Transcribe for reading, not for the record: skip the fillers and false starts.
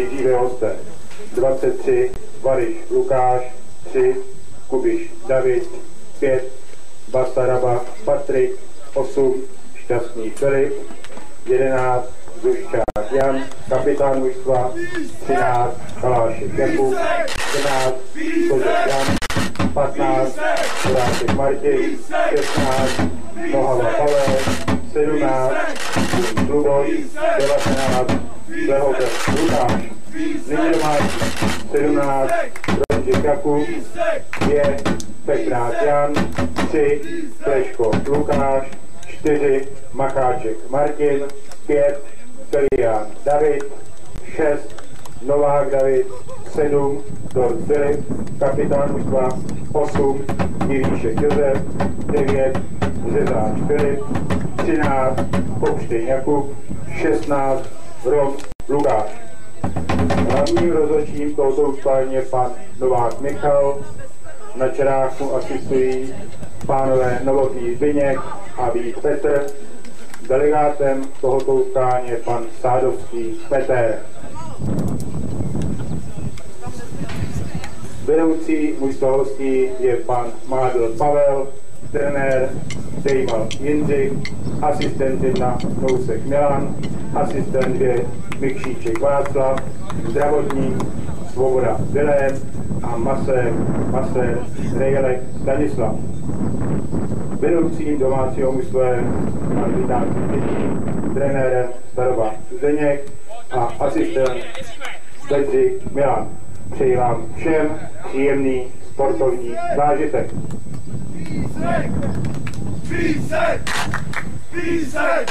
nejdříve hosté. 23 Variš Lukáš, 3 Kubiš David, 5 Basaraba Patrik, 8 Šťastný Filip, 11 Zuščák Jan, kapitán mužstva, 13 Kalášek Jakub, 14 Kožek Jan, 15 Horáček Martin, 16 Nohava Pavel, 17 Luboš, 19 Lehotec Lukáš. Nyní domácí 17 Rožek Jakub, 2 Pekrát Jan, 3 Pleško Lukáš, 4 Macháček Martin, 5 Filián David, 6 Novák David, 7 Dort Filip, kapitán mužstva, 8 Divíšek Josef, 9 Řezáč Filip, 13 Kopštejn Jakub, 16 Rom Lukáš. Hlavním rozhodčím tohoto utkání je pan Novák Michal, na čarách mu asistují pánové Novotný Zbyněk a Vít Petr. Delegátem tohoto utkání je pan Sádovský Petr. Vedoucí mužstva hostí je pan Mádl Pavel, trenér Dejmal Jindřich, asistent 1 Nousek Milan, asistent 2 Mikšíček Václav, zdravotník Svoboda Vilém a masér Rejelek Stanislav. Vedoucím domácího mužstva je pan Vitánský Dětí, trenérem Staroba Zdeněk a asistent Bedřich Milan. Přeji vám všem příjemný sportovní zážitek. Písek! Písek! Písek!